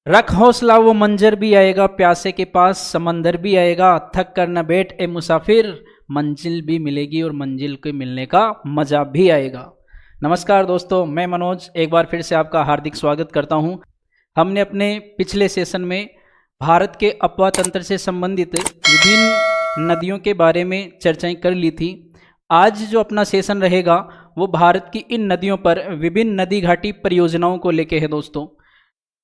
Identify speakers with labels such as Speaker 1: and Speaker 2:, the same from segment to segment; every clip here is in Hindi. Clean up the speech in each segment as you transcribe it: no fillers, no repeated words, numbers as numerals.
Speaker 1: रख हौसला वो मंजर भी आएगा, प्यासे के पास समंदर भी आएगा, थक कर न बैठ ए मुसाफिर, मंजिल भी मिलेगी और मंजिल के मिलने का मजा भी आएगा। नमस्कार दोस्तों, मैं मनोज एक बार फिर से आपका हार्दिक स्वागत करता हूं। हमने अपने पिछले सेशन में भारत के अपवा तंत्र से संबंधित विभिन्न नदियों के बारे में चर्चाएं कर ली थी। आज जो अपना सेशन रहेगा वो भारत की इन नदियों पर विभिन्न नदी घाटी परियोजनाओं को लेके है। दोस्तों,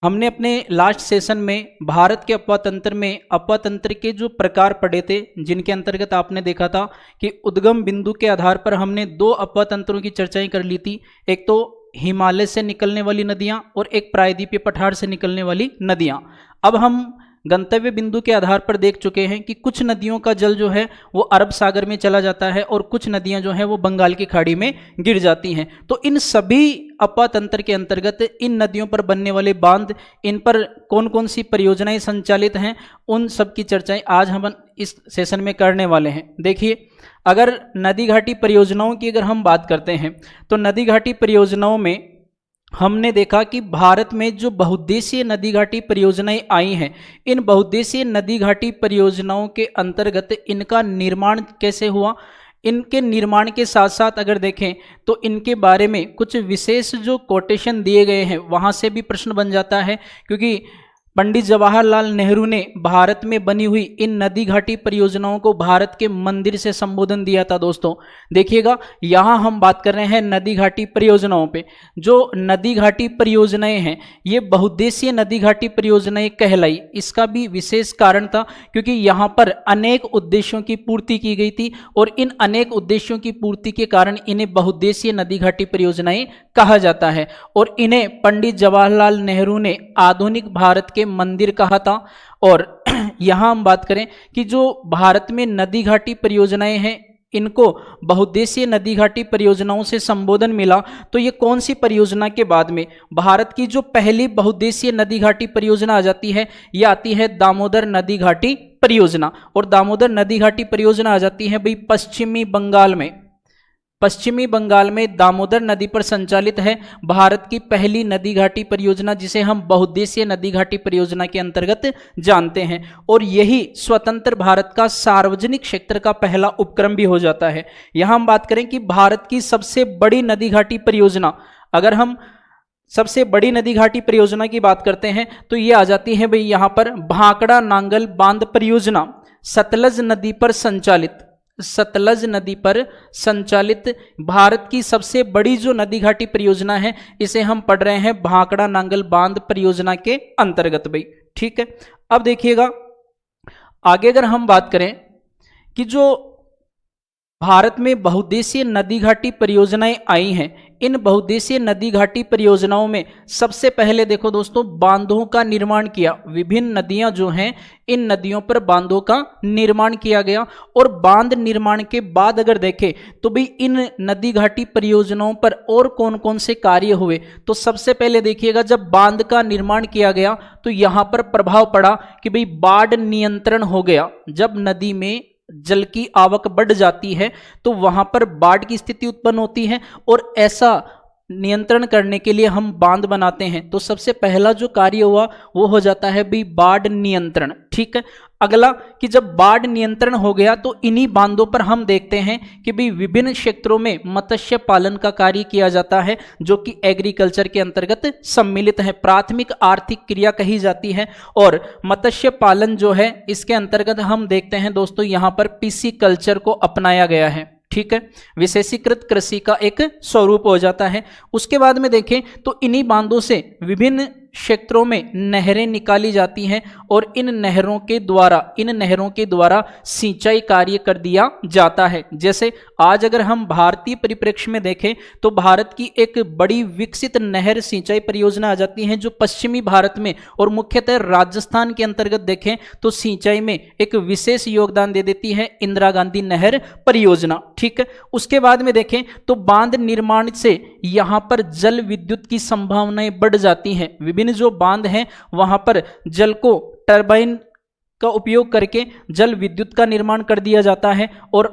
Speaker 1: हमने अपने लास्ट सेशन में भारत के अपवा तंत्र में अपवा तंत्र के जो प्रकार पढ़े थे, जिनके अंतर्गत आपने देखा था कि उद्गम बिंदु के आधार पर हमने दो अपवा तंत्रों की चर्चाएं कर ली थी। एक तो हिमालय से निकलने वाली नदियां और एक प्रायद्वीपीय पठार से निकलने वाली नदियां। अब हम गंतव्य बिंदु के आधार पर देख चुके हैं कि कुछ नदियों का जल जो है वो अरब सागर में चला जाता है और कुछ नदियां जो हैं वो बंगाल की खाड़ी में गिर जाती हैं। तो इन सभी अपवा तंत्र के अंतर्गत इन नदियों पर बनने वाले बांध, इन पर कौन कौन सी परियोजनाएं संचालित हैं, उन सब की चर्चाएं आज हम इस सेशन में करने वाले हैं। देखिए, अगर नदी घाटी परियोजनाओं की अगर हम बात करते हैं तो नदी घाटी परियोजनाओं में हमने देखा कि भारत में जो बहुउद्देशीय नदी घाटी परियोजनाएं आई हैं, इन बहुउद्देशीय नदी घाटी परियोजनाओं के अंतर्गत इनका निर्माण कैसे हुआ, इनके निर्माण के साथ साथ अगर देखें तो इनके बारे में कुछ विशेष जो कोटेशन दिए गए हैं वहाँ से भी प्रश्न बन जाता है, क्योंकि पंडित जवाहरलाल नेहरू ने भारत में बनी हुई इन नदी घाटी परियोजनाओं को भारत के मंदिर से संबोधन दिया था। दोस्तों देखिएगा, यहाँ हम बात कर रहे हैं नदी घाटी परियोजनाओं पे। जो नदी घाटी परियोजनाएं हैं ये बहुउद्देशीय नदी घाटी परियोजनाएं कहलाई। इसका भी विशेष कारण था क्योंकि यहाँ पर अनेक उद्देश्यों की पूर्ति की गई थी और इन अनेक उद्देश्यों की पूर्ति के कारण इन्हें बहुउद्देशीय नदी घाटी परियोजनाएं कहा जाता है और इन्हें पंडित जवाहरलाल नेहरू ने आधुनिक भारत के मंदिर कहा था। और यहां हम बात करें कि जो भारत में नदी घाटी परियोजनाएं हैं इनको बहुउद्देशीय नदी घाटी परियोजनाओं से संबोधन मिला, तो ये कौन सी परियोजना के बाद में भारत की जो पहली बहुउद्देशीय नदी घाटी परियोजना आ जाती है, ये आती है दामोदर नदी घाटी परियोजना। और दामोदर नदी घाटी परियोजना आ जाती है भाई पश्चिमी बंगाल में। पश्चिमी बंगाल में दामोदर नदी पर संचालित है भारत की पहली नदी घाटी परियोजना, जिसे हम बहुउद्देशीय नदी घाटी परियोजना के अंतर्गत जानते हैं। और यही स्वतंत्र भारत का सार्वजनिक क्षेत्र का पहला उपक्रम भी हो जाता है। यहां हम बात करें कि भारत की सबसे बड़ी नदी घाटी परियोजना, अगर हम सबसे बड़ी नदी घाटी परियोजना की बात करते हैं तो ये आ जाती है भाई यहां पर भाखड़ा नांगल बांध परियोजना, सतलज नदी पर संचालित। सतलज नदी पर संचालित भारत की सबसे बड़ी जो नदी घाटी परियोजना है इसे हम पढ़ रहे हैं भाखड़ा नांगल बांध परियोजना के अंतर्गत भाई। ठीक है, अब देखिएगा आगे अगर हम बात करें कि जो भारत में बहुउद्देशीय नदी घाटी परियोजनाएं आई हैं, इन बहुउद्देशीय नदी घाटी परियोजनाओं में सबसे पहले देखो दोस्तों बांधों का निर्माण किया। विभिन्न नदियां जो हैं इन नदियों पर बांधों का निर्माण किया गया। और बांध निर्माण के बाद अगर देखें तो भी इन नदी घाटी परियोजनाओं पर और कौन कौन से कार्य हुए, तो सबसे पहले देखिएगा जब बांध का निर्माण किया गया तो यहां पर प्रभाव पड़ा कि भाई बाढ़ नियंत्रण हो गया। जब नदी में जल की आवक बढ़ जाती है तो वहां पर बाढ़ की स्थिति उत्पन्न होती है और ऐसा नियंत्रण करने के लिए हम बांध बनाते हैं। तो सबसे पहला जो कार्य हुआ वो हो जाता है भी बाढ़ नियंत्रण। ठीक है, अगला कि जब बाढ़ नियंत्रण हो गया तो इन्हीं बांधों पर हम देखते हैं कि भी विभिन्न क्षेत्रों में मत्स्य पालन का कार्य किया जाता है, जो कि एग्रीकल्चर के अंतर्गत सम्मिलित है, प्राथमिक आर्थिक क्रिया कही जाती है। और मत्स्य पालन जो है इसके अंतर्गत हम देखते हैं दोस्तों यहाँ पर पीसी कल्चर को अपनाया गया है। ठीक है, विशेषीकृत कृषि का एक स्वरूप हो जाता है। उसके बाद में देखें तो इन्हीं बांधों से विभिन्न क्षेत्रों में नहरें निकाली जाती हैं और इन नहरों के द्वारा सिंचाई कार्य कर दिया जाता है। जैसे आज अगर हम भारतीय परिप्रेक्ष्य में देखें तो भारत की एक बड़ी विकसित नहर सिंचाई परियोजना आ जाती है जो पश्चिमी भारत में और मुख्यतः राजस्थान के अंतर्गत देखें तो सिंचाई में एक विशेष योगदान दे देती है इंदिरा गांधी नहर परियोजना। ठीक है, उसके बाद में देखें तो बांध निर्माण से यहां पर जल विद्युत की संभावनाएं बढ़ जाती हैं। विभिन्न जो बांध हैं वहां पर जल को टरबाइन का उपयोग करके जल विद्युत का निर्माण कर दिया जाता है और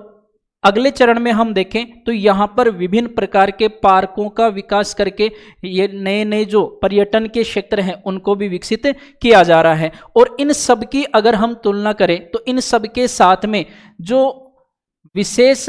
Speaker 1: अगले चरण में हम देखें तो यहाँ पर विभिन्न प्रकार के पार्कों का विकास करके ये नए नए जो पर्यटन के क्षेत्र हैं उनको भी विकसित किया जा रहा है। और इन सब की अगर हम तुलना करें तो इन सब के साथ में जो विशेष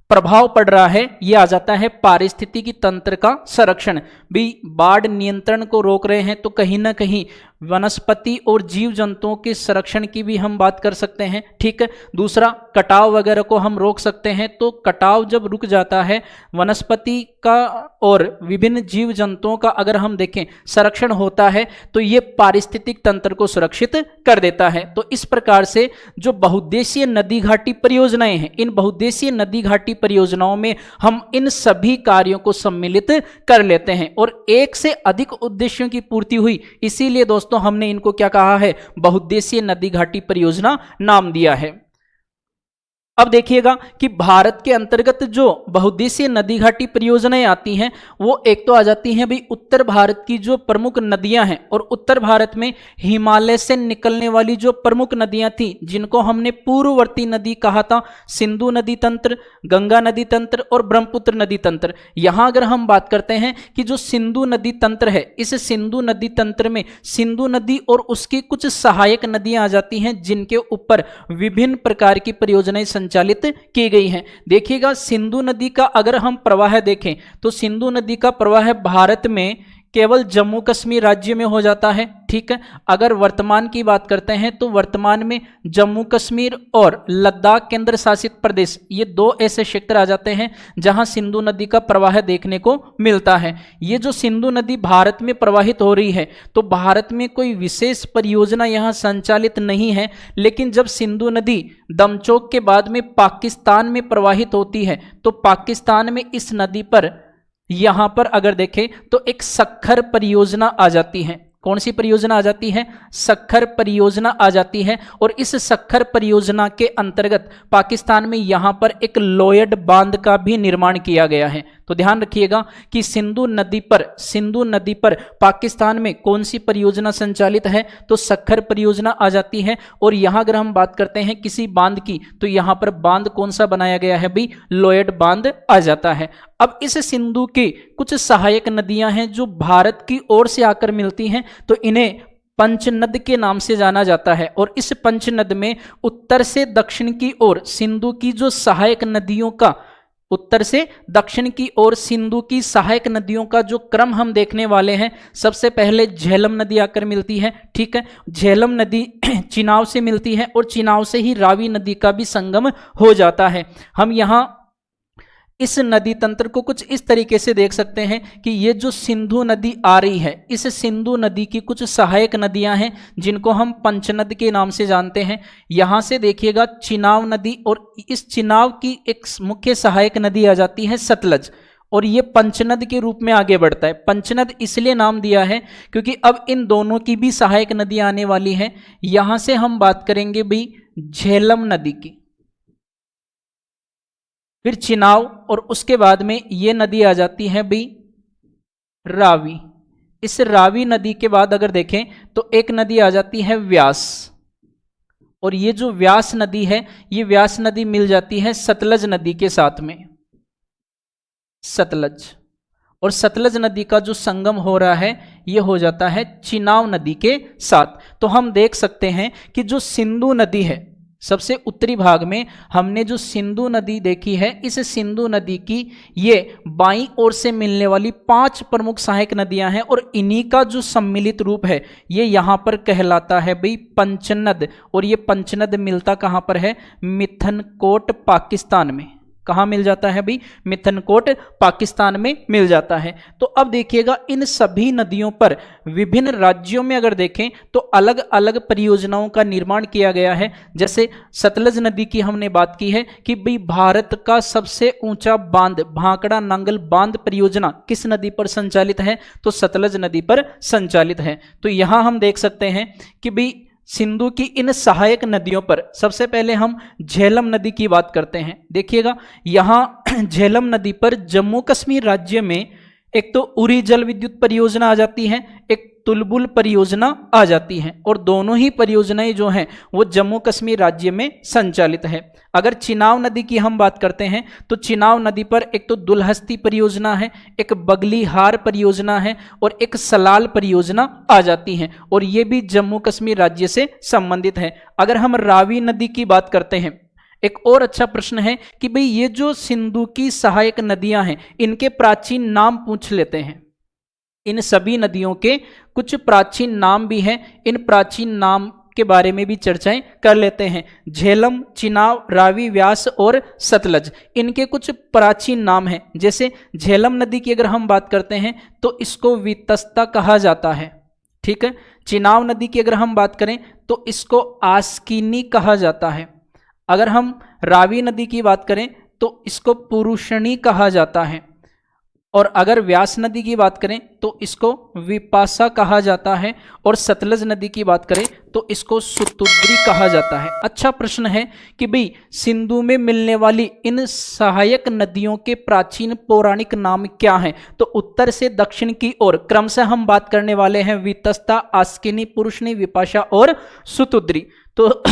Speaker 1: प्रभाव पड़ रहा है ये आ जाता है पारिस्थितिकी तंत्र का संरक्षण। भी बाढ़ नियंत्रण को रोक रहे हैं तो कहीं ना कहीं वनस्पति और जीव जंतुओं के संरक्षण की भी हम बात कर सकते हैं, ठीक है। दूसरा, कटाव वगैरह को हम रोक सकते हैं, तो कटाव जब रुक जाता है वनस्पति का और विभिन्न जीव जंतुओं का अगर हम देखें संरक्षण होता है तो ये पारिस्थितिक तंत्र को सुरक्षित कर देता है। तो इस प्रकार से जो बहुउद्देशीय नदी घाटी परियोजनाएं हैं, इन बहुउद्देशीय नदी घाटी परियोजनाओं में हम इन सभी कार्यों को सम्मिलित कर लेते हैं और एक से अधिक उद्देश्यों की पूर्ति हुई, इसीलिए दोस्तों हमने इनको क्या कहा है, बहुउद्देशीय नदी घाटी परियोजना नाम दिया है। अब देखिएगा कि भारत के अंतर्गत जो बहुउद्देशीय नदी घाटी परियोजनाएं आती हैं वो एक तो आ जाती हैं भाई उत्तर भारत की जो प्रमुख नदियां हैं, और उत्तर भारत में हिमालय से निकलने वाली जो प्रमुख नदियां थी जिनको हमने पूर्ववर्ती नदी कहा था, सिंधु नदी तंत्र, गंगा नदी तंत्र और ब्रह्मपुत्र नदी तंत्र। यहां अगर हम बात करते हैं कि जो सिंधु नदी तंत्र है, इस सिंधु नदी तंत्र में सिंधु नदी और उसकी कुछ सहायक नदियां आ जाती हैं जिनके ऊपर विभिन्न प्रकार की परियोजनाएं संचालित की गई हैं। देखिएगा सिंधु नदी का अगर हम प्रवाह देखें तो सिंधु नदी का प्रवाह भारत में केवल जम्मू कश्मीर राज्य में हो जाता है, ठीक है। अगर वर्तमान की बात करते हैं तो वर्तमान में जम्मू कश्मीर और लद्दाख केंद्र शासित प्रदेश, ये दो ऐसे क्षेत्र आ जाते हैं जहां सिंधु नदी का प्रवाह देखने को मिलता है। ये जो सिंधु नदी भारत में प्रवाहित हो रही है तो भारत में कोई विशेष परियोजना यहां संचालित नहीं है, लेकिन जब सिंधु नदी दमचौक के बाद में पाकिस्तान में प्रवाहित होती है तो पाकिस्तान में इस नदी पर यहां पर अगर देखें तो एक सखर परियोजना आ जाती है। कौन सी परियोजना आ जाती है? सखर परियोजना आ जाती है। और इस सखर परियोजना के अंतर्गत पाकिस्तान में यहां पर एक लोयड बांध का भी निर्माण किया गया है। तो ध्यान रखिएगा कि सिंधु नदी पर पाकिस्तान में कौन सी परियोजना संचालित है, तो सखर परियोजना आ जाती है। और यहां अगर हम बात करते हैं किसी बांध की तो यहां पर बांध कौन सा बनाया गया है भाई? लोयड बांध आ जाता है। अब इस सिंधु की कुछ सहायक नदियां हैं जो भारत की ओर से आकर मिलती हैं, तो इन्हें पंचनद के नाम से जाना जाता है। और इस पंचनद में उत्तर से दक्षिण की ओर सिंधु की जो सहायक नदियों का, उत्तर से दक्षिण की ओर सिंधु की सहायक नदियों का जो क्रम हम देखने वाले हैं, सबसे पहले झेलम नदी आकर मिलती है, ठीक है। झेलम नदी चिनाब से मिलती है और चिनाब से ही रावी नदी का भी संगम हो जाता है। हम यहाँ इस नदी तंत्र को कुछ इस तरीके से देख सकते हैं कि ये जो सिंधु नदी आ रही है, इस सिंधु नदी की कुछ सहायक नदियां हैं जिनको हम पंचनद के नाम से जानते हैं। यहां से देखिएगा चिनाब नदी, और इस चिनाब की एक मुख्य सहायक नदी आ जाती है सतलज, और ये पंचनद के रूप में आगे बढ़ता है। पंचनद इसलिए नाम दिया है क्योंकि अब इन दोनों की भी सहायक नदियां आने वाली हैं। यहां से हम बात करेंगे भाई झेलम नदी की, फिर चिनाब, और उसके बाद में ये नदी आ जाती है भाई रावी। इस रावी नदी के बाद अगर देखें तो एक नदी आ जाती है व्यास, और ये जो व्यास नदी है ये व्यास नदी मिल जाती है सतलज नदी के साथ में, सतलज। और सतलज नदी का जो संगम हो रहा है ये हो जाता है चिनाब नदी के साथ। तो हम देख सकते हैं कि जो सिंधु नदी है, सबसे उत्तरी भाग में हमने जो सिंधु नदी देखी है, इस सिंधु नदी की ये बाईं ओर से मिलने वाली 5 प्रमुख सहायक नदियां हैं, और इन्हीं का जो सम्मिलित रूप है ये यहाँ पर कहलाता है भाई पंचनद। और ये पंचनद मिलता कहाँ पर है? मिथनकोट पाकिस्तान में। कहाँ मिल जाता है भाई? मिथनकोट पाकिस्तान में मिल जाता है। तो अब देखिएगा इन सभी नदियों पर विभिन्न राज्यों में अगर देखें तो अलग अलग परियोजनाओं का निर्माण किया गया है। जैसे सतलज नदी की हमने बात की है कि भाई भारत का सबसे ऊंचा बांध भांकड़ा नांगल बांध परियोजना किस नदी पर संचालित है? तो सतलज नदी पर संचालित है। तो यहां हम देख सकते हैं कि भाई सिंधु की इन सहायक नदियों पर सबसे पहले हम झेलम नदी की बात करते हैं। देखिएगा यहाँ झेलम नदी पर जम्मू कश्मीर राज्य में एक तो उरी जल विद्युत परियोजना आ जाती है, एक तुलबुल परियोजना आ जाती है, और दोनों ही परियोजनाएं जो हैं वो जम्मू कश्मीर राज्य में संचालित है। अगर चिनाब नदी की हम बात करते हैं तो चिनाब नदी पर एक तो दुलहस्ती परियोजना है, एक बगलीहार परियोजना है और एक सलाल परियोजना आ जाती है, और ये भी जम्मू कश्मीर राज्य से संबंधित है। अगर हम रावी नदी की बात करते हैं, एक और अच्छा प्रश्न है कि भाई ये जो सिंधु की सहायक नदियां हैं इनके प्राचीन नाम पूछ लेते हैं। इन सभी नदियों के कुछ प्राचीन नाम भी हैं, इन प्राचीन नाम के बारे में भी चर्चाएं कर लेते हैं। झेलम, चिनाब, रावी, व्यास और सतलज, इनके कुछ प्राचीन नाम हैं। जैसे झेलम नदी की अगर हम बात करते हैं तो इसको वितस्ता कहा जाता है, ठीक है। चिनाब नदी की अगर हम बात करें तो इसको आस्किनी कहा जाता है। अगर हम रावी नदी की बात करें तो इसको पुरुषणी कहा जाता है, और अगर व्यास नदी की बात करें तो इसको विपासा कहा जाता है, और सतलज नदी की बात करें तो इसको सुतुद्री कहा जाता है। अच्छा प्रश्न है कि भाई सिंधु में मिलने वाली इन सहायक नदियों के प्राचीन पौराणिक नाम क्या हैं? तो उत्तर से दक्षिण की ओर क्रमशः हम बात करने वाले हैं वितस्ता, आस्किनी, पुरुषणी, विपाशा और सुतुद्री। तो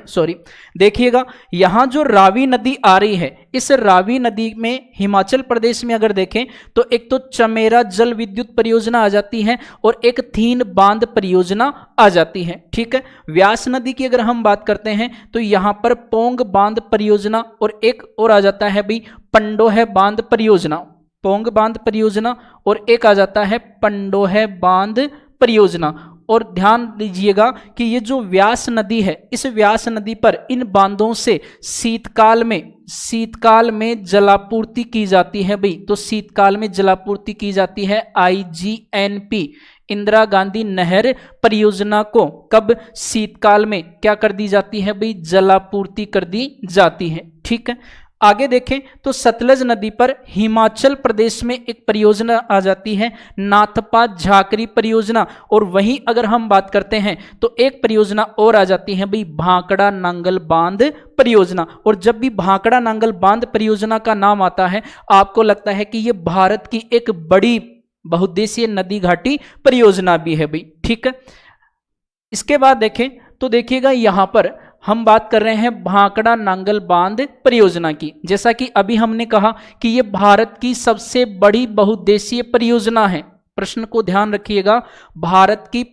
Speaker 1: सॉरी, देखिएगा यहां जो रावी नदी आ रही है, इस रावी नदी में हिमाचल प्रदेश में अगर देखें तो एक तो चमेरा जल विद्युत परियोजना आ जाती है और एक थीन बांध परियोजना आ जाती है, ठीक है। व्यास नदी की अगर हम बात करते हैं तो यहां पर पोंग बांध परियोजना, और एक और आ जाता है भाई पंडोह बांध परियोजना, पोंग बांध परियोजना, और एक आ जाता है पंडोह बांध परियोजना। और ध्यान दीजिएगा कि ये जो व्यास नदी है, इस व्यास नदी पर इन बांधों से शीतकाल में जलापूर्ति की जाती है भाई। तो शीतकाल में जलापूर्ति की जाती है IGNP, इंदिरा गांधी नहर परियोजना को कब शीतकाल में क्या कर दी जाती है भाई? जलापूर्ति कर दी जाती है, ठीक है। आगे देखें तो सतलज नदी पर हिमाचल प्रदेश में एक परियोजना आ जाती है नाथपा झाकरी परियोजना, और वहीं अगर हम बात करते हैं तो एक परियोजना और आ जाती है भाई भांकड़ा नांगल बांध परियोजना। और जब भी भांकड़ा नांगल बांध परियोजना का नाम आता है आपको लगता है कि यह भारत की एक बड़ी बहुउद्देशीय नदी घाटी परियोजना भी है भाई, ठीक है। इसके बाद देखें तो देखिएगा यहां पर हम बात कर रहे हैं भांकड़ा नांगल बांध परियोजना की। जैसा कि अभी हमने कहा कि यह भारत की सबसे बड़ी बहुउद्देशीय परियोजना है। प्रश्न को ध्यान रखिएगा, भारत की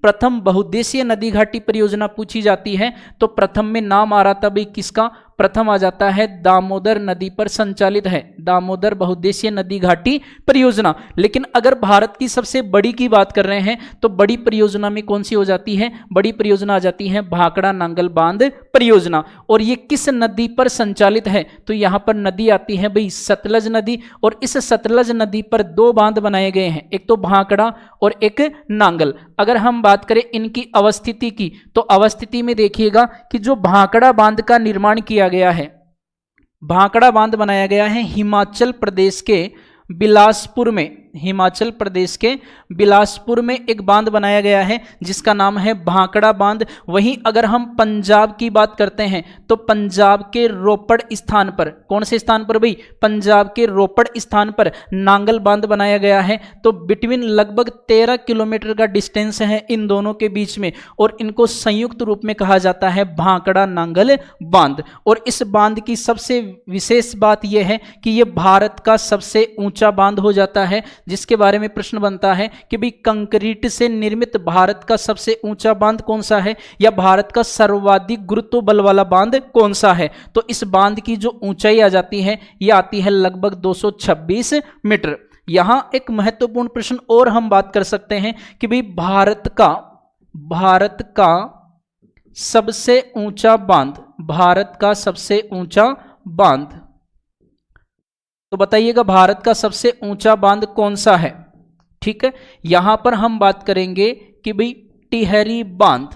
Speaker 1: प्रथम बहुउद्देशीय नदी घाटी परियोजना पूछी जाती है तो प्रथम में नाम आ रहा था भाई किसका? प्रथम आ जाता है दामोदर नदी पर संचालित है दामोदर बहुउद्देशीय नदी घाटी परियोजना। लेकिन अगर भारत की सबसे बड़ी की बात कर रहे हैं तो बड़ी परियोजना में कौन सी हो जाती है? बड़ी परियोजना आ जाती है भांकड़ा नांगल बांध परियोजना। और ये किस नदी पर संचालित है? तो यहां पर नदी आती है भाई सतलज नदी, और इस सतलज नदी पर दो बांध बनाए गए हैं, एक तो भांकड़ा और एक नांगल। अगर हम बात करें इनकी अवस्थिति की तो अवस्थिति में देखिएगा कि जो भांकड़ा बांध का निर्माण किया गया है, भांकड़ा बांध बनाया गया है हिमाचल प्रदेश के बिलासपुर में एक बांध बनाया गया है जिसका नाम है भांकड़ा बांध। वहीं अगर हम पंजाब की बात करते हैं तो पंजाब के रोपड़ स्थान पर, कौन से स्थान पर भाई? पंजाब के रोपड़ स्थान पर नांगल बांध बनाया गया है। तो बिटवीन लगभग 13 किलोमीटर का डिस्टेंस है इन दोनों के बीच में, और इनको संयुक्त रूप में कहा जाता है भांकड़ा नांगल बांध। और इस बांध की सबसे विशेष बात यह है कि यह भारत का सबसे ऊंचा बांध हो जाता है, जिसके बारे में प्रश्न बनता है कि भाई कंक्रीट से निर्मित भारत का सबसे ऊंचा बांध कौन सा है, या भारत का सर्वाधिक गुरुत्व बल वाला बांध कौन सा है? तो इस बांध की जो ऊंचाई आ जाती है यह आती है लगभग 226 मीटर। यहां एक महत्वपूर्ण प्रश्न और हम बात कर सकते हैं कि भाई भारत का सबसे ऊंचा बांध, तो बताइएगा भारत का सबसे ऊंचा बांध कौन सा है? ठीक है, यहां पर हम बात करेंगे कि भाई टिहरी बांध।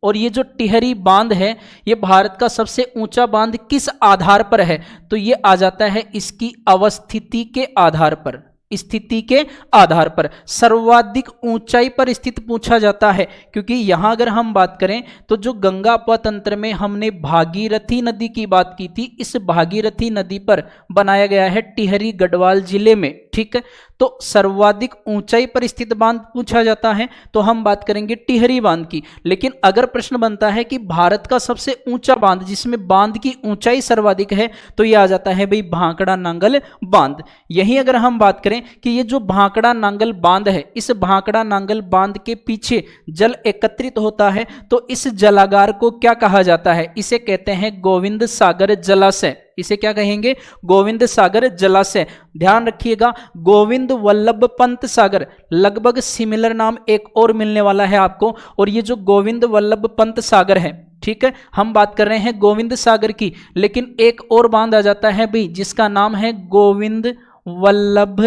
Speaker 1: और ये जो टिहरी बांध है ये भारत का सबसे ऊंचा बांध किस आधार पर है? तो ये आ जाता है इसकी अवस्थिति के आधार पर, स्थिति के आधार पर सर्वाधिक ऊंचाई पर स्थित पूछा जाता है। क्योंकि यहां अगर हम बात करें तो जो गंगा अपतंत्र में हमने भागीरथी नदी की बात की थी, इस भागीरथी नदी पर बनाया गया है टिहरी गढ़वाल जिले में। ठीक ठीक है। तो सर्वाधिक ऊंचाई पर स्थित बांध पूछा जाता है तो हम बात करेंगे टिहरी बांध की। लेकिन अगर प्रश्न बनता है कि भारत का सबसे ऊंचा बांध जिसमें बांध की ऊंचाई सर्वाधिक है तो यह आ जाता है भाई भांकड़ा नांगल बांध। यही अगर हम बात करें कि ये जो भांकड़ा नांगल बांध है, इस भांकड़ा नांगल बांध के पीछे जल एकत्रित होता है तो इस जलागार को क्या कहा जाता है? इसे कहते हैं गोविंद सागर जलाशय। इसे क्या कहेंगे? गोविंद सागर जलाशय। ध्यान रखिएगा, गोविंद वल्लभ पंत सागर, लगभग सिमिलर नाम एक और मिलने वाला है आपको। और ये जो गोविंद वल्लभ पंत सागर है, ठीक है, हम बात कर रहे हैं गोविंद सागर की, लेकिन एक और बांध आ जाता है भाई जिसका नाम है गोविंद वल्लभ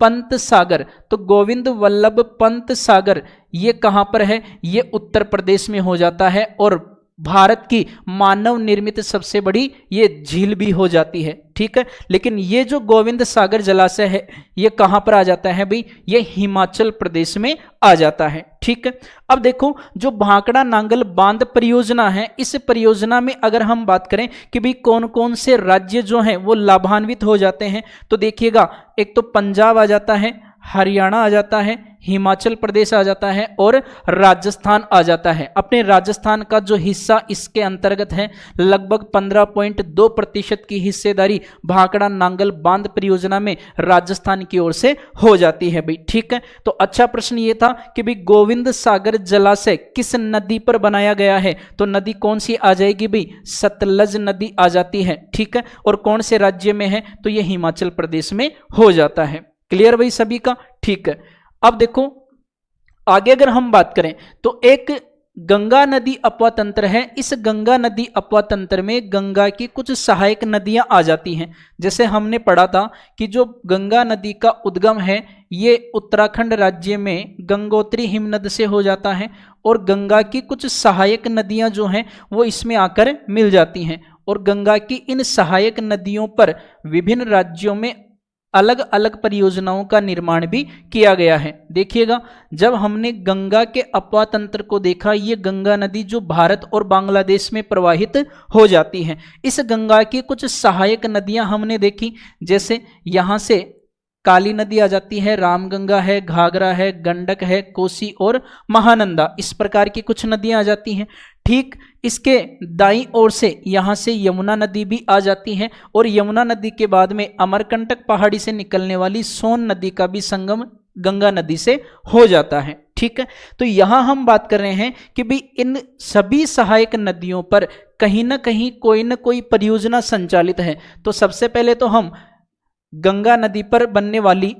Speaker 1: पंत सागर। तो गोविंद वल्लभ पंत सागर ये कहां पर है? ये उत्तर प्रदेश में हो जाता है और भारत की मानव निर्मित सबसे बड़ी ये झील भी हो जाती है, ठीक है। लेकिन ये जो गोविंद सागर जलाशय है ये कहां पर आ जाता है भाई? ये हिमाचल प्रदेश में आ जाता है, ठीक है। अब देखो, जो भांकड़ा नांगल बांध परियोजना है, इस परियोजना में अगर हम बात करें कि भाई कौन कौन से राज्य जो हैं वो लाभान्वित हो जाते हैं, तो देखिएगा, एक तो पंजाब आ जाता है, हरियाणा आ जाता है, हिमाचल प्रदेश आ जाता है और राजस्थान आ जाता है। अपने राजस्थान का जो हिस्सा इसके अंतर्गत है, लगभग 15.2% की हिस्सेदारी भांकड़ा नांगल बांध परियोजना में राजस्थान की ओर से हो जाती है भाई, ठीक है। तो अच्छा प्रश्न ये था कि भाई गोविंद सागर जलाशय किस नदी पर बनाया गया है? तो नदी कौन सी आ जाएगी भाई? सतलज नदी आ जाती है, ठीक है। और कौन से राज्य में है? तो ये हिमाचल प्रदेश में हो जाता है। क्लियर भाई सभी का? ठीक है। अब देखो आगे अगर हम बात करें तो एक गंगा नदी अपवा तंत्र है। इस गंगा नदी अपवा तंत्र में गंगा की कुछ सहायक नदियां आ जाती हैं। जैसे हमने पढ़ा था कि जो गंगा नदी का उद्गम है ये उत्तराखंड राज्य में गंगोत्री हिमनद से हो जाता है और गंगा की कुछ सहायक नदियां जो हैं वो इसमें आकर मिल जाती हैं। और गंगा की इन सहायक नदियों पर विभिन्न राज्यों में अलग अलग परियोजनाओं का निर्माण भी किया गया है। देखिएगा, जब हमने गंगा के अपवा तंत्र को देखा, ये गंगा नदी जो भारत और बांग्लादेश में प्रवाहित हो जाती है, इस गंगा की कुछ सहायक नदियां हमने देखी। जैसे यहाँ से काली नदी आ जाती है, रामगंगा है, घाघरा है, गंडक है, कोसी और महानंदा, इस प्रकार की कुछ नदियां आ जाती हैं। ठीक इसके दाईं ओर से यहाँ से यमुना नदी भी आ जाती है और यमुना नदी के बाद में अमरकंटक पहाड़ी से निकलने वाली सोन नदी का भी संगम गंगा नदी से हो जाता है, ठीक है। तो यहाँ हम बात कर रहे हैं कि भाई इन सभी सहायक नदियों पर कहीं ना कहीं कोई ना कोई परियोजना संचालित है। तो सबसे पहले तो हम गंगा नदी पर बनने वाली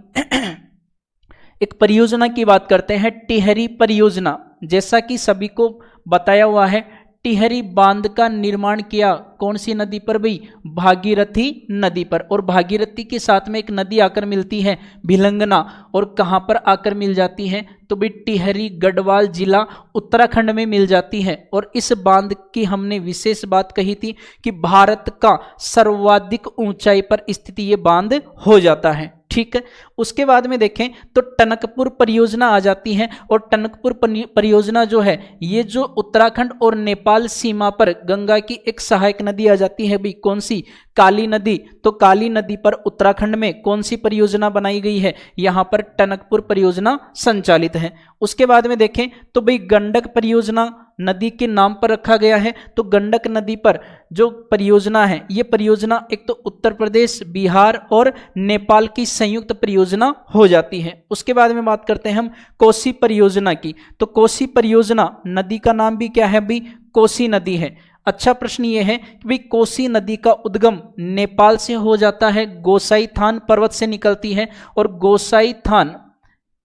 Speaker 1: एक परियोजना की बात करते हैं, टिहरी परियोजना। जैसा कि सभी को बताया हुआ है, टिहरी बांध का निर्माण किया कौन सी नदी पर भाई? भागीरथी नदी पर। और भागीरथी के साथ में एक नदी आकर मिलती है भिलंगना, और कहां पर आकर मिल जाती है? तो भाई टिहरी गढ़वाल जिला उत्तराखंड में मिल जाती है। और इस बांध की हमने विशेष बात कही थी कि भारत का सर्वाधिक ऊंचाई पर स्थित ये बांध हो जाता है, ठीक है। उसके बाद में देखें तो टनकपुर परियोजना आ जाती है। और टनकपुर परियोजना जो है ये जो उत्तराखंड और नेपाल सीमा पर गंगा की एक सहायक नदी आ जाती है भाई, कौन सी? काली नदी। तो काली नदी पर उत्तराखंड में कौन सी परियोजना बनाई गई है? यहाँ पर टनकपुर परियोजना संचालित है। उसके बाद में देखें तो भाई गंडक परियोजना नदी के नाम पर रखा गया है। तो गंडक नदी पर जो परियोजना है ये परियोजना एक तो उत्तर प्रदेश, बिहार और नेपाल की संयुक्त परियोजना हो जाती है। उसके बाद में बात करते हैं हम कोसी परियोजना की। तो कोसी परियोजना नदी का नाम भी क्या है भाई? कोसी नदी है। अच्छा प्रश्न ये है कि भाई कोसी नदी का उद्गम नेपाल से हो जाता है, गोसाईथान पर्वत से निकलती है। और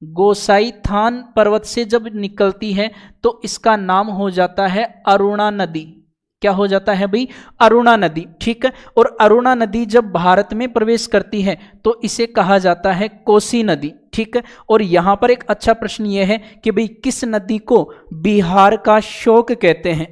Speaker 1: गोसाईथान पर्वत से जब निकलती है तो इसका नाम हो जाता है अरुणा नदी। क्या हो जाता है भाई? अरुणा नदी, ठीक है। और अरुणा नदी जब भारत में प्रवेश करती है तो इसे कहा जाता है कोसी नदी, ठीक है। और यहां पर एक अच्छा प्रश्न यह है कि भाई किस नदी को बिहार का शोक कहते हैं?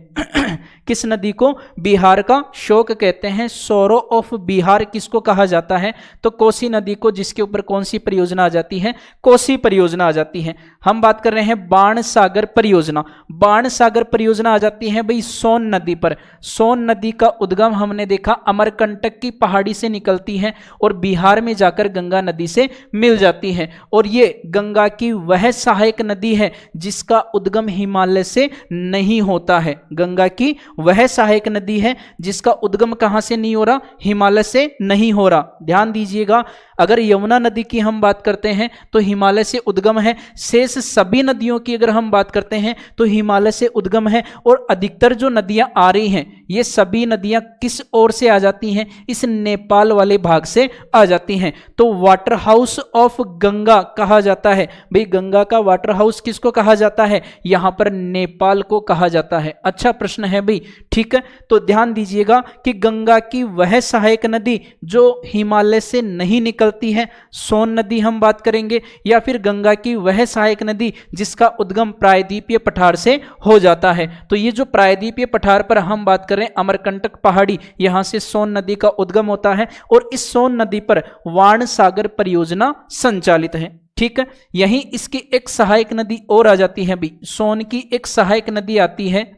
Speaker 1: किस नदी को? बिहार का शोक कहते हैं। सोरो ऑफ बिहार किसको कहा जाता है? तो कोसी नदी को, जिसके ऊपर कौन सी परियोजना आ जाती है? कोसी परियोजना आ जाती है। हम बात कर रहे हैं बाण सागर परियोजना। बाण सागर परियोजना आ जाती है भाई सोन नदी पर। सोन नदी का उद्गम हमने देखा अमरकंटक की पहाड़ी से निकलती है और बिहार में जाकर गंगा नदी से मिल जाती है। और ये गंगा की वह सहायक नदी है जिसका उद्गम हिमालय से नहीं होता है। गंगा की वह सहायक नदी है जिसका उद्गम कहां से नहीं हो रहा? हिमालय से नहीं हो रहा। ध्यान दीजिएगा, अगर यमुना नदी की हम बात करते हैं तो हिमालय से उद्गम है। शेष सभी नदियों की अगर हम बात करते हैं तो हिमालय से उद्गम है। और अधिकतर जो नदियां आ रही हैं ये सभी नदियां किस ओर से आ जाती हैं? इस नेपाल वाले भाग से आ जाती हैं। तो वाटर हाउस ऑफ गंगा कहा जाता है। भाई गंगा का वाटर हाउस किसको कहा जाता है? यहां पर नेपाल को कहा जाता है। अच्छा प्रश्न है भाई, ठीक है। तो ध्यान दीजिएगा कि गंगा की वह सहायक नदी जो हिमालय से नहीं निकलती है, सोन नदी हम बात करेंगे, या फिर गंगा की वह सहायक नदी जिसका उद्गम प्रायद्वीपीय पठार से हो जाता है। तो ये जो प्रायद्वीपीय पठार पर हम बात करें अमरकंटक पहाड़ी, यहां से सोन नदी का उद्गम होता है और इस सोन नदी पर बाण सागर परियोजना संचालित है। ठीक है, यहीं इसकी एक सहायक नदी और आ जाती है भी। सोन की एक सहायक नदी आती है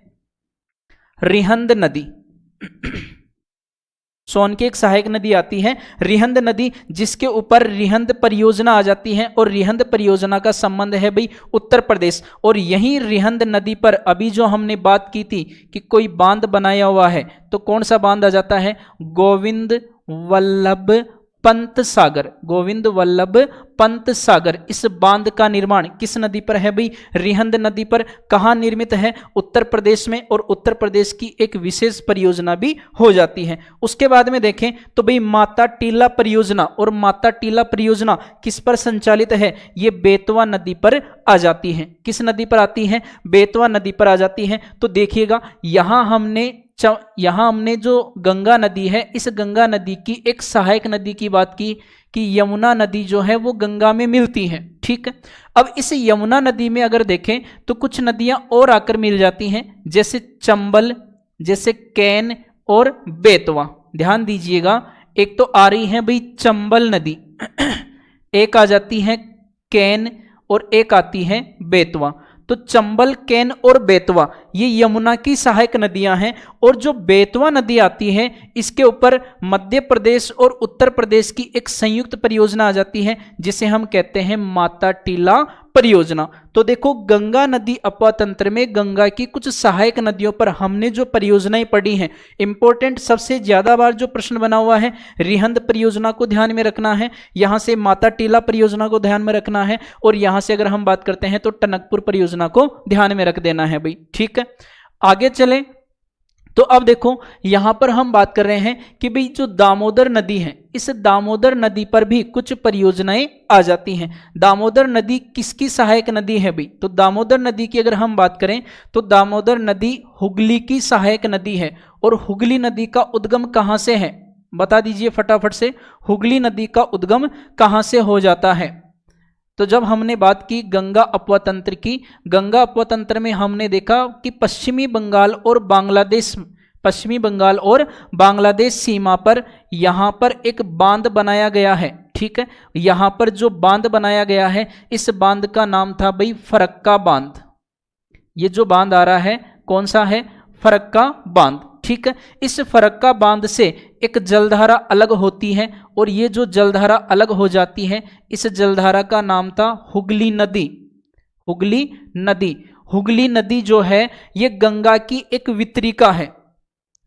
Speaker 1: रिहंद नदी। सोन की एक सहायक नदी आती है रिहंद नदी, जिसके ऊपर रिहंद परियोजना आ जाती है और रिहंद परियोजना का संबंध है भाई उत्तर प्रदेश। और यही रिहंद नदी पर अभी जो हमने बात की थी कि कोई बांध बनाया हुआ है, तो कौन सा बांध आ जाता है? गोविंद वल्लभ पंत सागर। गोविंद वल्लभ पंत सागर, इस बांध का निर्माण किस नदी पर है भाई? रिहंद नदी पर। कहां निर्मित है? उत्तर प्रदेश में। और उत्तर प्रदेश की एक विशेष परियोजना भी हो जाती है। उसके बाद में देखें तो भाई माता टीला परियोजना, और माता टीला परियोजना किस पर संचालित है? ये बेतवा नदी पर आ जाती है। किस नदी पर आती है? बेतवा नदी पर आ जाती है। तो देखिएगा यहां हमने जो गंगा नदी है, इस गंगा नदी की एक सहायक नदी की बात की कि यमुना नदी जो है वो गंगा में मिलती है। ठीक है, अब इस यमुना नदी में अगर देखें तो कुछ नदियां और आकर मिल जाती हैं, जैसे चंबल, जैसे कैन और बेतवा। ध्यान दीजिएगा, एक तो आ रही है भाई चंबल नदी, एक आ जाती है कैन और एक आती है बेतवा। तो चंबल, कैन और बेतवा ये यमुना की सहायक नदियां हैं। और जो बेतवा नदी आती है इसके ऊपर मध्य प्रदेश और उत्तर प्रदेश की एक संयुक्त परियोजना आ जाती है जिसे हम कहते हैं माता टीला परियोजना। तो देखो गंगा नदी अपतंत्र में गंगा की कुछ सहायक नदियों पर हमने जो परियोजनाएं पढ़ी हैं, इंपॉर्टेंट सबसे ज्यादा बार जो प्रश्न बना हुआ है रिहंद परियोजना को ध्यान में रखना है, यहां से माता टीला परियोजना को ध्यान में रखना है, और यहां से अगर हम बात करते हैं तो टनकपुर परियोजना को ध्यान में रख देना है भाई। ठीक है, आगे चले तो अब देखो यहां पर हम बात कर रहे हैं कि भाई जो दामोदर नदी है, इस दामोदर नदी पर भी कुछ परियोजनाएं आ जाती हैं। दामोदर नदी किसकी सहायक नदी है भाई? तो दामोदर नदी की अगर हम बात करें तो दामोदर नदी हुगली की सहायक नदी है। और हुगली नदी का उद्गम कहां से है? बता दीजिए फटाफट से, हुगली नदी का उद्गम कहां से हो जाता है? तो जब हमने बात की गंगा अपतंत्र की, गंगा अपतंत्र में हमने देखा कि पश्चिमी बंगाल और बांग्लादेश सीमा पर यहां पर एक बांध बनाया गया है। ठीक है, यहां पर जो बांध बनाया गया है इस बांध का नाम था भाई फरक्का बांध। ये जो बांध आ रहा है कौन सा है? फरक्का बांध। ठीक है, इस फरक्का बांध से एक जलधारा अलग होती है और ये जो जलधारा अलग हो जाती है इस जलधारा का नाम था हुगली नदी। हुगली नदी, हुगली नदी जो है ये गंगा की एक वितरिका है।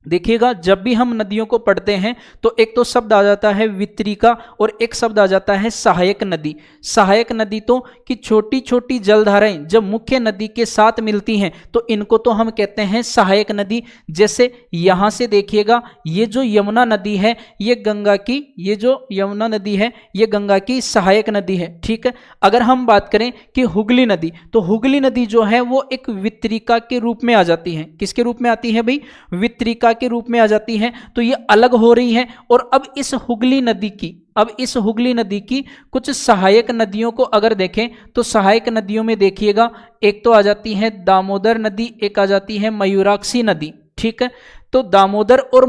Speaker 1: देखिएगा जब भी हम नदियों को पढ़ते हैं तो एक तो शब्द आ जाता है वितरिका और एक शब्द आ जाता है सहायक नदी। सहायक नदी तो कि छोटी छोटी जलधाराएं जब मुख्य नदी के साथ मिलती हैं तो इनको तो हम कहते हैं सहायक नदी। जैसे यहां से देखिएगा ये जो यमुना नदी है ये गंगा की, ये जो यमुना नदी है ये गंगा की सहायक नदी है। ठीक है, अगर हम बात करें कि हुगली नदी, तो हुगली नदी जो है वो एक वितरिका के रूप में आ जाती है। किसके रूप में आती है भाई? वितरिका के रूप में आ जाती है। तो ये अलग हो रही है। और अब इस हुगली नदी की कुछ सहायक नदियों को अगर देखें तो सहायक नदियों में देखिएगा एक तो आ जाती है दामोदर नदी, एक आ जाती है मयूराक्षी नदी। ठीक है। तो दामोदर और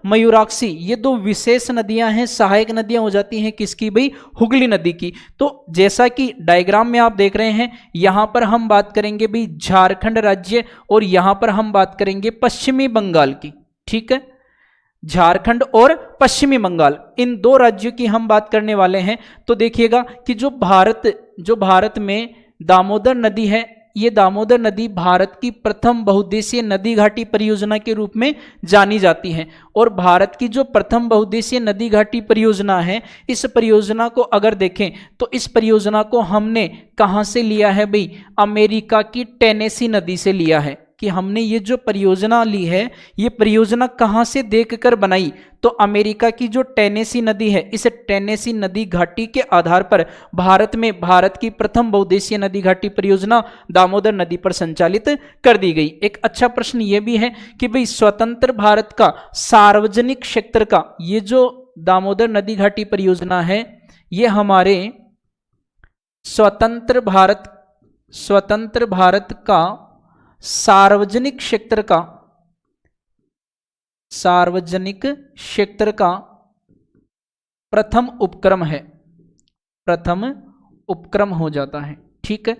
Speaker 1: मयूराक्षी ये दो विशेष नदियां हैं, सहायक नदियां हो जाती हैं किसकी भाई, हुगली नदी की। तो जैसा कि डायग्राम में आप देख रहे हैं, यहां पर हम बात करेंगे भाई झारखंड राज्य और यहां पर हम बात करेंगे पश्चिमी बंगाल की, ठीक है। झारखंड और पश्चिमी बंगाल, इन दो राज्यों की हम बात करने वाले हैं। तो देखिएगा कि जो भारत में दामोदर नदी है, ये दामोदर नदी भारत की प्रथम बहुउद्देशीय नदी घाटी परियोजना के रूप में जानी जाती है। और भारत की जो प्रथम बहुउद्देशीय नदी घाटी परियोजना है, इस परियोजना को अगर देखें तो इस परियोजना को हमने कहां से लिया है भाई, अमेरिका की टेनेसी नदी से लिया है। कि हमने ये जो परियोजना ली है, ये परियोजना कहां से देखकर बनाई, तो अमेरिका की जो टेनेसी नदी है, इस टेनेसी नदी घाटी के आधार पर भारत की प्रथम बहुउद्देशीय नदी घाटी परियोजना दामोदर नदी पर संचालित कर दी गई। एक अच्छा प्रश्न ये भी है कि भाई स्वतंत्र भारत का सार्वजनिक क्षेत्र का ये जो दामोदर नदी घाटी परियोजना है, ये हमारे स्वतंत्र भारत का सार्वजनिक क्षेत्र का प्रथम उपक्रम हो जाता है, ठीक है।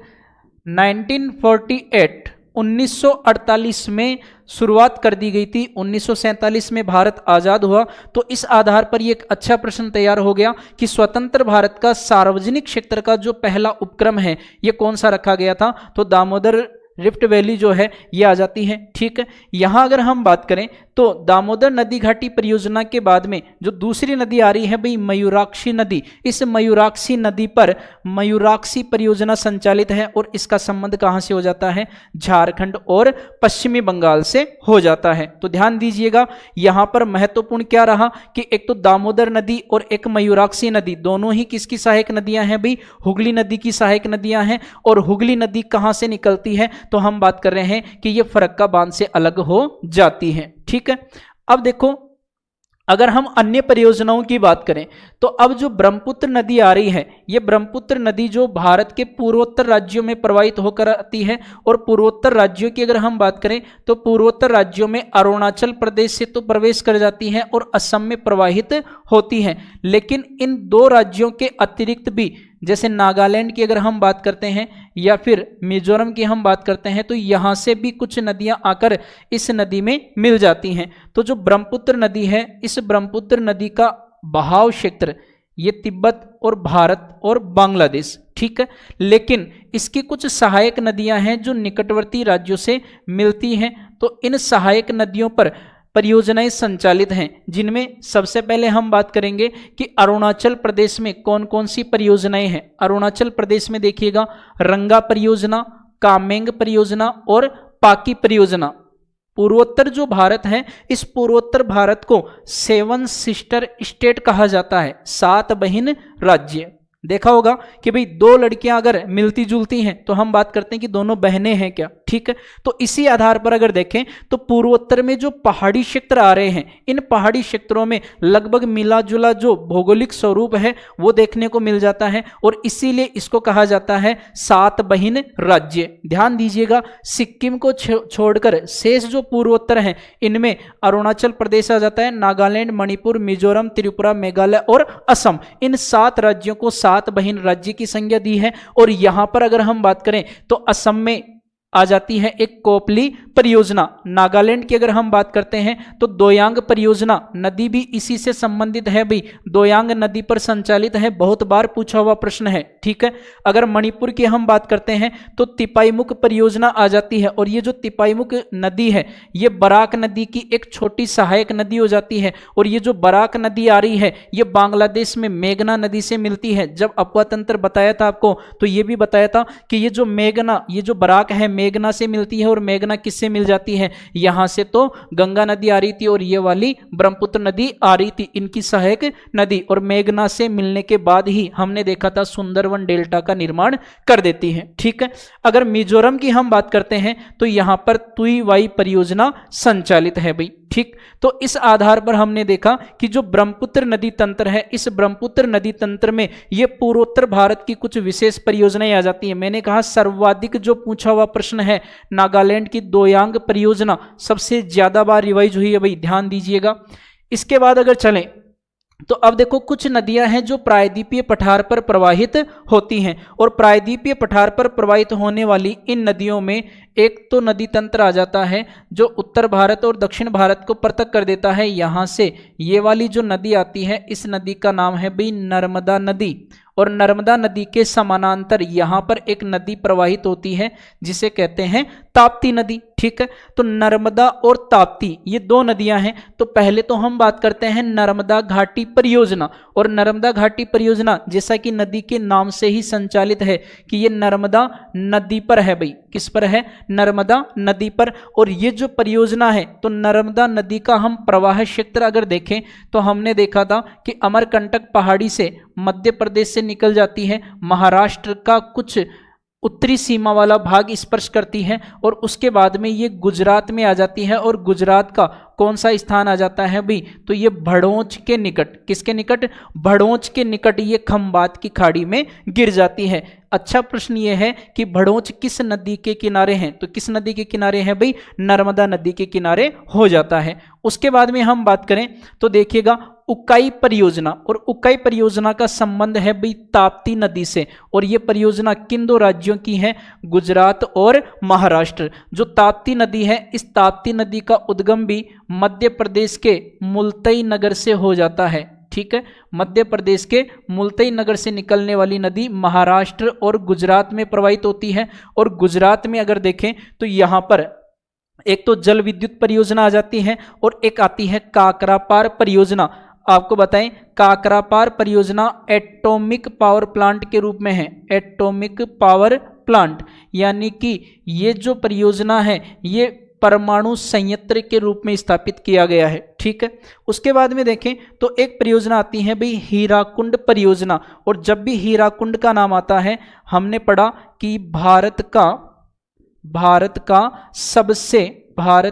Speaker 1: 1948 में शुरुआत कर दी गई थी, 1947 में भारत आजाद हुआ। तो इस आधार पर ये एक अच्छा प्रश्न तैयार हो गया कि स्वतंत्र भारत का सार्वजनिक क्षेत्र का जो पहला उपक्रम है, ये कौन सा रखा गया था, तो दामोदर रिफ्ट वैली जो है ये आ जाती है, ठीक है। यहां अगर हम बात करें तो दामोदर नदी घाटी परियोजना के बाद में जो दूसरी नदी आ रही है भाई मयूराक्षी नदी, इस मयूराक्षी नदी पर मयूराक्षी परियोजना संचालित है और इसका संबंध कहां से हो जाता है, झारखंड और पश्चिमी बंगाल से हो जाता है। तो ध्यान दीजिएगा यहां पर महत्वपूर्ण क्या रहा कि एक तो दामोदर नदी और एक मयूराक्षी नदी, दोनों ही किसकी सहायक नदियां हैं भाई, हुगली नदी की सहायक नदियां हैं। और हुगली नदी कहां से निकलती है, तो हम बात कर रहे हैं कि ये फरक्का बांध से अलग हो जाती है, ठीक है। अब देखो अगर हम अन्य परियोजनाओं की बात करें तो अब जो ब्रह्मपुत्र नदी आ रही है, ये ब्रह्मपुत्र नदी जो भारत के पूर्वोत्तर राज्यों में प्रवाहित होकर आती है। और पूर्वोत्तर राज्यों की अगर हम बात करें तो पूर्वोत्तर राज्यों में अरुणाचल प्रदेश से तो प्रवेश कर जाती है और असम में प्रवाहित होती है। लेकिन इन दो राज्यों के अतिरिक्त भी, जैसे नागालैंड की अगर हम बात करते हैं या फिर मिजोरम की हम बात करते हैं, तो यहां से भी कुछ नदियां आकर इस नदी में मिल जाती हैं। तो जो ब्रह्मपुत्र नदी है, इस ब्रह्मपुत्र नदी का बहाव क्षेत्र ये तिब्बत और भारत और बांग्लादेश, ठीक है। लेकिन इसकी कुछ सहायक नदियां हैं जो निकटवर्ती राज्यों से मिलती हैं। तो इन सहायक नदियों पर परियोजनाएं संचालित हैं, जिनमें सबसे पहले हम बात करेंगे कि अरुणाचल प्रदेश में कौन कौन सी परियोजनाएं हैं। अरुणाचल प्रदेश में देखिएगा रंगा परियोजना, कामेंग परियोजना और पाकी परियोजना। पूर्वोत्तर जो भारत है, इस पूर्वोत्तर भारत को 7 सिस्टर स्टेट कहा जाता है, 7 बहिन राज्य। देखा होगा कि भाई दो लड़कियां अगर मिलती जुलती हैं तो हम बात करते हैं कि दोनों बहनें हैं क्या, ठीक है। तो इसी आधार पर अगर देखें तो पूर्वोत्तर में जो पहाड़ी क्षेत्र आ रहे हैं, इन पहाड़ी क्षेत्रों में लगभग मिला जुला जो भौगोलिक स्वरूप है वो देखने को मिल जाता है और इसीलिए इसको कहा जाता है 7 बहिन राज्य। ध्यान दीजिएगा सिक्किम को छोड़कर शेष जो पूर्वोत्तर हैं इनमें अरुणाचल प्रदेश आ जाता है, नागालैंड, मणिपुर, मिजोरम, त्रिपुरा, मेघालय और असम, इन 7 राज्यों को 7 बहिन राज्य की संज्ञा दी है। और यहां पर अगर हम बात करें तो असम में आ जाती है एक कोपली परियोजना। नागालैंड की अगर हम बात करते हैं तो दोयांग परियोजना, नदी भी इसी से संबंधित है भाई, दोयांग नदी पर संचालित है, बहुत बार पूछा हुआ प्रश्न है, ठीक है। अगर मणिपुर की हम बात करते हैं तो तिपाईमुख परियोजना आ जाती है और ये जो तिपाईमुख नदी है ये बराक नदी की एक छोटी सहायक नदी हो जाती है। और ये जो बराक नदी आ रही है ये बांग्लादेश में मेघना नदी से मिलती है। जब अपवा तंत्र बताया था आपको तो ये भी बताया था कि ये जो मेघना, ये जो बराक है मेघना से मिलती है और मेघना किससे मिल जाती है, यहां से तो गंगा नदी आ रही थी और ये वाली ब्रह्मपुत्र नदी आ रही थी, इनकी सहायक नदी। और मेघना से मिलने के बाद ही हमने देखा था सुंदरवन डेल्टा का निर्माण कर देती है, ठीक है। अगर मिजोरम की हम बात करते हैं तो यहां पर तुई वाई परियोजना संचालित है भाई। ठीक। तो इस आधार पर हमने देखा कि जो ब्रह्मपुत्र नदी तंत्र है, इस ब्रह्मपुत्र नदी तंत्र में ये पूर्वोत्तर भारत की कुछ विशेष परियोजनाएं आ जाती हैं। मैंने कहा सर्वाधिक जो पूछा हुआ प्रश्न है, नागालैंड की दोयांग परियोजना सबसे ज्यादा बार रिवाइज हुई है भाई, ध्यान दीजिएगा। इसके बाद अगर चलें तो अब देखो कुछ नदियां हैं जो प्रायद्वीपीय पठार पर प्रवाहित होती हैं, और प्रायद्वीपीय पठार पर प्रवाहित होने वाली इन नदियों में एक तो नदी तंत्र आ जाता है जो उत्तर भारत और दक्षिण भारत को पृथक कर देता है। यहां से ये वाली जो नदी आती है, इस नदी का नाम है भाई नर्मदा नदी, और नर्मदा नदी के समानांतर यहां पर एक नदी प्रवाहित होती है जिसे कहते हैं ताप्ती नदी। ठीक है, तो नर्मदा और ताप्ती ये दो नदियां हैं। तो पहले तो हम बात करते हैं नर्मदा घाटी परियोजना, और नर्मदा घाटी परियोजना जैसा कि नदी के नाम से ही संचालित है कि ये नर्मदा नदी पर है भाई, किस पर है, नर्मदा नदी पर। और ये जो परियोजना है, तो नर्मदा नदी का हम प्रवाह क्षेत्र अगर देखें तो हमने देखा था कि अमरकंटक पहाड़ी से मध्य प्रदेश से निकल जाती है, महाराष्ट्र का कुछ उत्तरी सीमा वाला भाग स्पर्श करती है, और उसके बाद में ये गुजरात में आ जाती है। और गुजरात का कौन सा स्थान आ जाता है भाई, तो ये भड़ोच के निकट, किसके निकट, भड़ोच के निकट ये खंबात की खाड़ी में गिर जाती है। अच्छा प्रश्न ये है कि भड़ोच किस नदी के किनारे हैं, तो किस नदी के किनारे हैं भाई, नर्मदा नदी के किनारे हो जाता है। उसके बाद में हम बात करें तो देखिएगा उकाई परियोजना, और उकाई परियोजना का संबंध है भाई ताप्ती नदी से, और ये परियोजना किन दो राज्यों की है, गुजरात और महाराष्ट्र। जो ताप्ती नदी है, इस ताप्ती नदी का उद्गम भी मध्य प्रदेश के मुल्तई नगर से हो जाता है। ठीक है, मध्य प्रदेश के मुल्तई नगर से निकलने वाली नदी महाराष्ट्र और गुजरात में प्रवाहित होती है। और गुजरात में अगर देखें तो यहां पर एक तो जल विद्युत परियोजना आ जाती है, और एक आती है काकरापार परियोजना। आपको बताएं, काकरापार परियोजना एटॉमिक पावर प्लांट के रूप में है, एटॉमिक पावर प्लांट, यानी कि ये जो परियोजना है ये परमाणु संयंत्र के रूप में स्थापित किया गया है। ठीक है, उसके बाद में देखें तो एक परियोजना आती है भाई हीराकुंड परियोजना, और जब भी हीराकुंड का नाम आता है हमने पढ़ा कि भारत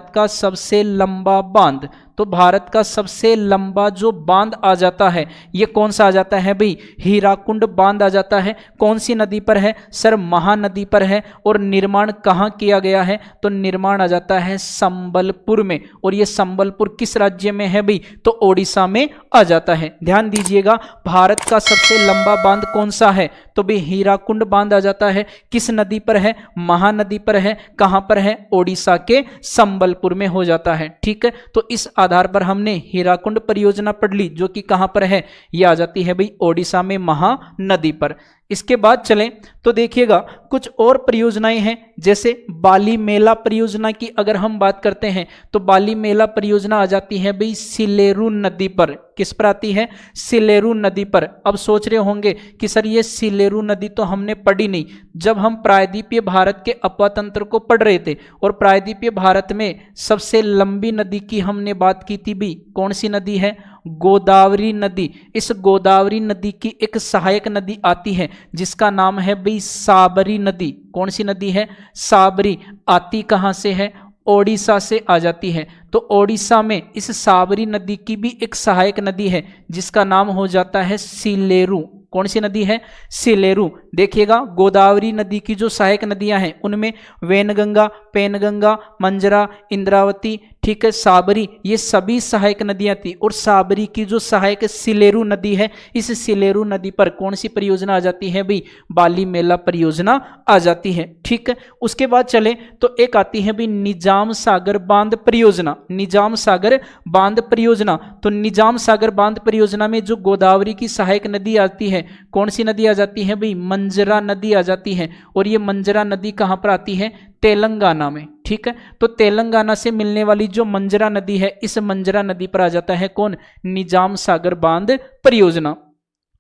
Speaker 1: का सबसे लंबा बांध, तो भारत का सबसे लंबा जो बांध आ जाता है ये कौन सा आ जाता है भाई, हीराकुंड बांध आ जाता है। कौन सी नदी पर है सर, महानदी पर है। और निर्माण कहाँ किया गया है, तो निर्माण आ जाता है संबलपुर में, और ये संबलपुर किस राज्य में है भाई, तो ओडिशा में आ जाता है। ध्यान दीजिएगा, भारत का सबसे लंबा बांध कौन सा है, तो भाई हीराकुंड बांध आ जाता है। किस नदी पर है, महानदी पर है। कहां पर है, ओडिशा के संबलपुर में हो जाता है। ठीक है, तो इस आधार पर हमने हीराकुंड परियोजना पढ़ ली, जो कि कहां पर है, ये आ जाती है भाई ओडिशा में महानदी पर। इसके बाद चलें तो देखिएगा कुछ और परियोजनाएं हैं, जैसे बाली मेला परियोजना की अगर हम बात करते हैं तो बाली मेला परियोजना आ जाती है भाई सिलेरू नदी पर। किस पर आती है, सिलेरू नदी पर। अब सोच रहे होंगे कि सर ये सिलेरू नदी तो हमने पढ़ी नहीं, जब हम प्रायद्वीपीय भारत के अपतंत्र को पढ़ रहे थे, और प्रायद्वीपीय भारत में सबसे लंबी नदी की हमने बात की थी भी, कौन सी नदी है, गोदावरी नदी। इस गोदावरी नदी की एक सहायक नदी आती है जिसका नाम है भाई साबरी नदी। कौन सी नदी है, साबरी। आती कहां से है, ओडिशा से आ जाती है। तो ओडिशा में इस साबरी नदी की भी एक सहायक नदी है जिसका नाम हो जाता है सिलेरू। कौन सी नदी है, सिलेरू। देखिएगा गोदावरी नदी की जो सहायक नदियां हैं उनमें वैनगंगा, पेनगंगा, मंजरा, इंद्रावती, ठीक है, साबरी, ये सभी सहायक नदियां थी। और साबरी की जो सहायक सिलेरू नदी है, इस सिलेरू नदी पर कौन सी परियोजना आ जाती है भाई, बाली मेला परियोजना आ जाती है। ठीक है, उसके बाद चले तो एक आती है भाई निजाम सागर बांध परियोजना। निजाम सागर बांध परियोजना, तो निजाम सागर बांध परियोजना में जो गोदावरी की सहायक नदी आती है, कौन सी नदी आ जाती है भाई, मंजरा नदी आ जाती है। और ये मंजरा नदी कहां पर आती है, तेलंगाना में। ठीक है, तो तेलंगाना से मिलने वाली जो मंजरा नदी है, इस मंजरा नदी पर आ जाता है कौन, निजाम सागर बांध परियोजना।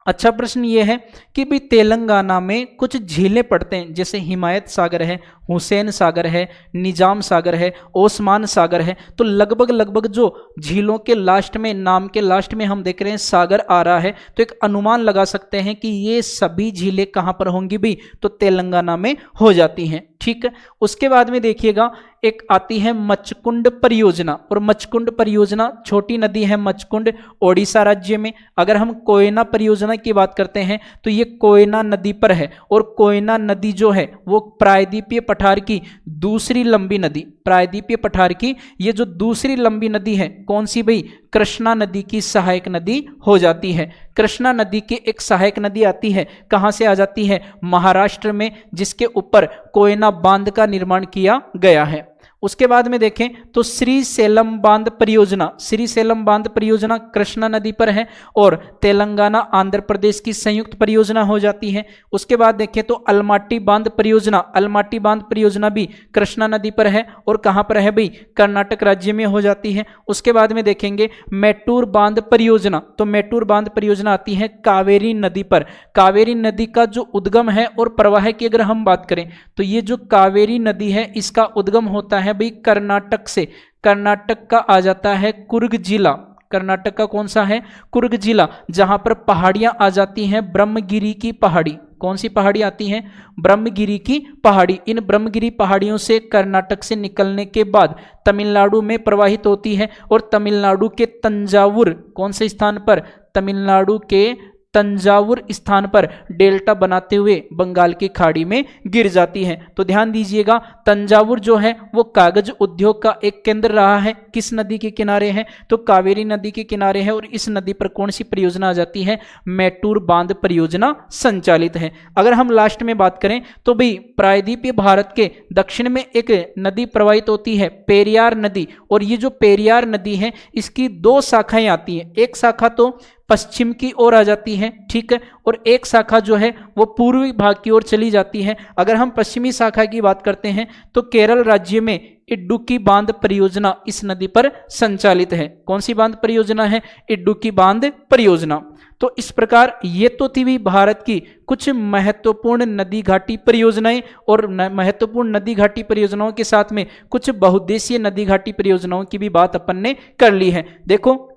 Speaker 1: अच्छा प्रश्न ये है कि भी तेलंगाना में कुछ झीलें पड़ते हैं, जैसे हिमायत सागर है, हुसैन सागर है, निजाम सागर है, ओस्मान सागर है। तो लगभग जो झीलों के लास्ट में, नाम के लास्ट में हम देख रहे हैं सागर आ रहा है, तो एक अनुमान लगा सकते हैं कि ये सभी झीलें कहां पर होंगी भी, तो तेलंगाना में हो जाती हैं। ठीक है, उसके बाद में देखिएगा एक आती है मचकुंड परियोजना, और मचकुंड परियोजना, छोटी नदी है मचकुंड, ओडिशा राज्य में। अगर हम कोयना परियोजना की बात करते हैं तो ये कोयना नदी पर है, और कोयना नदी जो है वो प्रायद्वीपीय पठार की दूसरी लंबी नदी, प्रायद्वीपीय पठार की ये जो दूसरी लंबी नदी है, कौन सी भाई, कृष्णा नदी की सहायक नदी हो जाती है। कृष्णा नदी की एक सहायक नदी आती है, कहां से आ जाती है, महाराष्ट्र में, जिसके ऊपर कोयना बांध का निर्माण किया गया है। उसके बाद में देखें तो श्री सेलम बांध परियोजना, श्री सेलम बांध परियोजना कृष्णा नदी पर है और तेलंगाना आंध्र प्रदेश की संयुक्त परियोजना हो जाती है। उसके बाद देखें तो अलमाटी बांध परियोजना, अलमाटी बांध परियोजना भी कृष्णा नदी पर है और कहां पर है भाई, कर्नाटक राज्य में हो जाती है। उसके बाद में देखेंगे मेटूर बांध परियोजना, तो मेटूर बांध परियोजना आती है कावेरी नदी पर। कावेरी नदी का जो उद्गम है और प्रवाह की अगर हम बात करें तो ये जो कावेरी नदी है इसका उद्गम होता है भाई कर्नाटक से। कर्नाटक का आ जाता है कुर्ग जिला, कर्नाटक का कौन सा है, कुर्ग जिला, जहां पर पहाड़ियां आ जाती हैं ब्रह्मगिरी की पहाड़ी। कौन सी पहाड़ी आती हैं, ब्रह्मगिरी की पहाड़ी। इन ब्रह्मगिरी पहाड़ियों से कर्नाटक से निकलने के बाद तमिलनाडु में प्रवाहित होती है और तमिलनाडु के तंजावुर, कौन से स्थान पर, तमिलनाडु के तंजावुर स्थान पर डेल्टा बनाते हुए बंगाल की खाड़ी में गिर जाती है। तो ध्यान दीजिएगा, तंजावुर जो है वो कागज उद्योग का एक केंद्र रहा है। किस नदी के किनारे है, तो कावेरी नदी के किनारे है, और इस नदी पर कौन सी परियोजना आ जाती है, मेटूर बांध परियोजना संचालित है। अगर हम लास्ट में बात करें तो भाई प्रायद्वीपीय भारत के दक्षिण में एक नदी प्रवाहित होती है, पेरियार नदी, और ये जो पेरियार नदी है इसकी दो शाखाएं आती हैं। एक शाखा तो पश्चिम की ओर आ जाती है, ठीक है, और एक शाखा जो है वो पूर्वी भाग की ओर चली जाती है। अगर हम पश्चिमी शाखा की बात करते हैं तो केरल राज्य में इडुक्की बांध परियोजना इस नदी पर संचालित है। कौन सी बांध परियोजना है, इडुक्की बांध परियोजना। तो इस प्रकार ये तो थी भी भारत की कुछ महत्वपूर्ण नदी घाटी परियोजनाएं, और महत्वपूर्ण नदी घाटी परियोजनाओं के साथ में कुछ बहुउद्देशीय नदी घाटी परियोजनाओं की भी बात अपन ने कर ली है। देखो,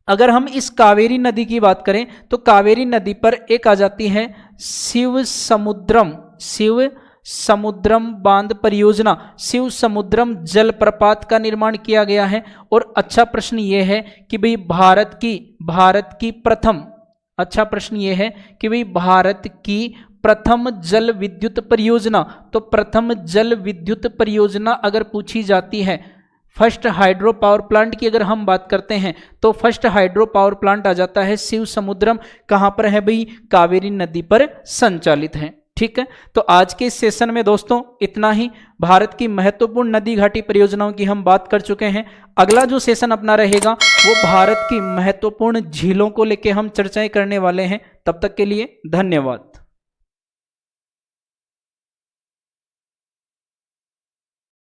Speaker 1: अगर हम इस कावेरी नदी की बात करें तो कावेरी नदी पर एक आ जाती है शिव समुद्रम बांध परियोजना। शिव समुद्रम जलप्रपात का निर्माण किया गया है। और अच्छा प्रश्न ये है कि भाई भारत की प्रथम, अच्छा प्रश्न ये है कि भाई भारत की प्रथम जल विद्युत परियोजना, तो प्रथम जल विद्युत परियोजना अगर पूछी जाती है, फर्स्ट हाइड्रो पावर प्लांट की अगर हम बात करते हैं तो फर्स्ट हाइड्रो पावर प्लांट आ जाता है शिव समुद्रम। कहां पर है भाई, कावेरी नदी पर संचालित है। ठीक है, तो आज के इस सेशन में दोस्तों इतना ही। भारत की महत्वपूर्ण नदी घाटी परियोजनाओं की हम बात कर चुके हैं। अगला जो सेशन अपना रहेगा वो भारत की महत्वपूर्ण झीलों को लेकर हम चर्चाएं करने वाले हैं। तब तक के लिए धन्यवाद।